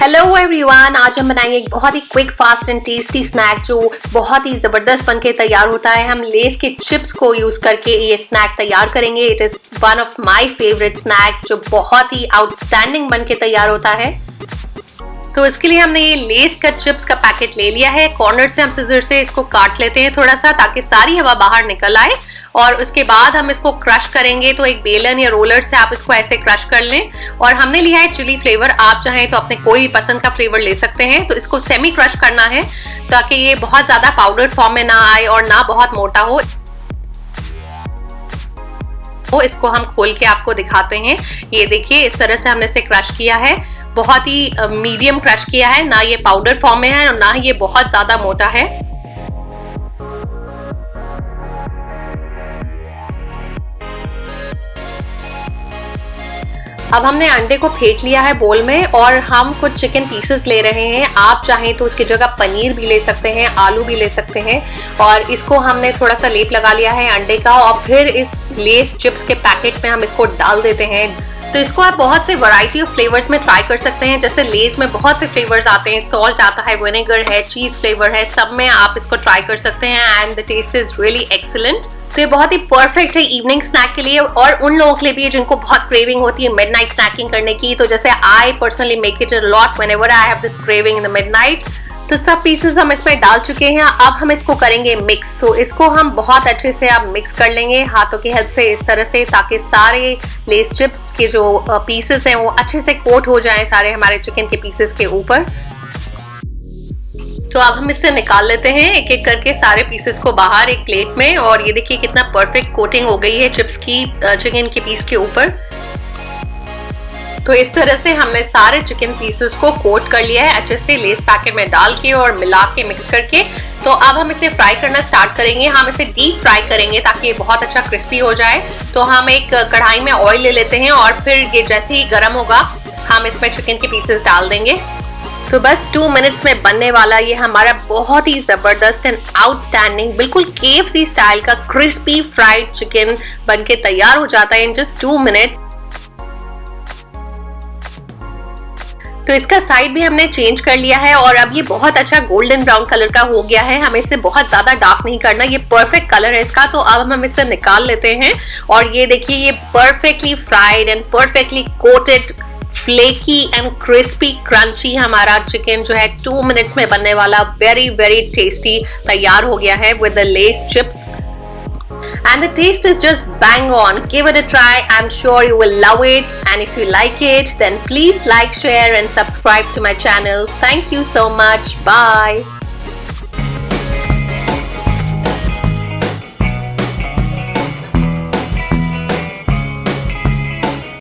Hello everyone, आज हम बनाएंगे एक बहुत ही quick, fast and tasty snack जो बहुत ही जबरदस्त बनके तैयार होता है। हम लेस के चिप्स को यूज करके ये स्नैक तैयार करेंगे। It is one of my favourite snack जो बहुत ही आउटस्टैंडिंग बनके तैयार होता है। तो इसके लिए हमने ये लेस का चिप्स का पैकेट ले लिया है। कॉर्नर से हम सिजर से इसको काट लेते हैं थोड़ा सा, ताकि सारी हवा बाहर निकल आए। और उसके बाद हम इसको क्रश करेंगे। तो एक बेलन या रोलर से आप इसको ऐसे क्रश कर लें। और हमने लिया है चिली फ्लेवर, आप चाहें तो अपने कोई भी पसंद का फ्लेवर ले सकते हैं। तो इसको सेमी क्रश करना है ताकि ये बहुत ज्यादा पाउडर फॉर्म में ना आए और ना बहुत मोटा हो। तो इसको हम खोल के आपको दिखाते हैं। ये देखिए, इस तरह से हमने इसे क्रश किया है। बहुत ही मीडियम क्रश किया है, ना ये पाउडर फॉर्म में है और ना ये बहुत ज्यादा मोटा है। अब हमने अंडे को फेंट लिया है बोल में और हम कुछ चिकन पीसेस ले रहे हैं। आप चाहें तो उसकी जगह पनीर भी ले सकते हैं, आलू भी ले सकते हैं। और इसको हमने थोड़ा सा लेप लगा लिया है अंडे का और फिर इस लेस चिप्स के पैकेट में हम इसको डाल देते हैं। तो इसको आप बहुत से वैरायटी ऑफ फ्लेवर्स में ट्राई कर सकते हैं। जैसे लेस में बहुत से फ्लेवर्स आते हैं, सॉल्ट आता है, विनेगर है, चीज फ्लेवर है, सब में आप इसको ट्राई कर सकते हैं and the taste is really excellent. तो ये बहुत ही परफेक्ट है इवनिंग स्नैक के लिए और उन लोगों के लिए भी जिनको बहुत क्रेविंग होती है मिडनाइट स्नैकिंग करने की। तो जैसे I personally make it a lot whenever I have this craving in the midnight. तो सब पीसेस हम इसमें डाल चुके हैं। अब हम इसको करेंगे मिक्स। तो इसको हम बहुत अच्छे से अब मिक्स कर लेंगे हाथों की हेल्प से, इस तरह से, ताकि सारे लेस चिप्स के जो पीसेस हैं वो अच्छे से कोट हो जाएं सारे हमारे चिकन के पीसेस के ऊपर। तो अब हम इससे निकाल लेते हैं एक एक करके सारे पीसेस को बाहर एक प्लेट में। और ये देखिए कितना परफेक्ट कोटिंग हो गई है चिप्स की चिकन के पीस के ऊपर। तो इस तरह से हमने सारे चिकन पीसेस को कोट कर लिया है अच्छे से लेस पैकेट में डाल के और मिला के मिक्स करके। तो अब हम इसे फ्राई करना स्टार्ट करेंगे। हम इसे डीप फ्राई करेंगे ताकि ये बहुत अच्छा क्रिस्पी हो जाए। तो हम एक कढ़ाई में ऑयल ले लेते हैं और फिर ये जैसे ही गर्म होगा हम इसमें चिकन के पीसेस डाल देंगे। तो बस 2 मिनट्स में बनने वाला ये हमारा बहुत ही जबरदस्त एंड आउटस्टैंडिंग, बिल्कुल KFC स्टाइल का क्रिस्पी फ्राइड चिकन बनके तैयार हो जाता है इन जस्ट 2 मिनट्स। तो इसका साइड भी हमने चेंज कर लिया है और अब ये बहुत अच्छा गोल्डन ब्राउन कलर का हो गया है। हमें इसे बहुत ज्यादा डार्क नहीं करना, ये परफेक्ट कलर है इसका। तो अब हम इसे निकाल लेते हैं और ये देखिए ये perfectly fried and perfectly coated, flaky and crispy crunchy हमारा चिकन जो है 2 मिनट्स में बनने वाला वेरी वेरी टेस्टी तैयार हो गया है with the lace chips. And the taste is just bang on. Give it a try. I'm sure you will love it. And if you like it, then please like, share and subscribe to my channel. Thank you so much. Bye.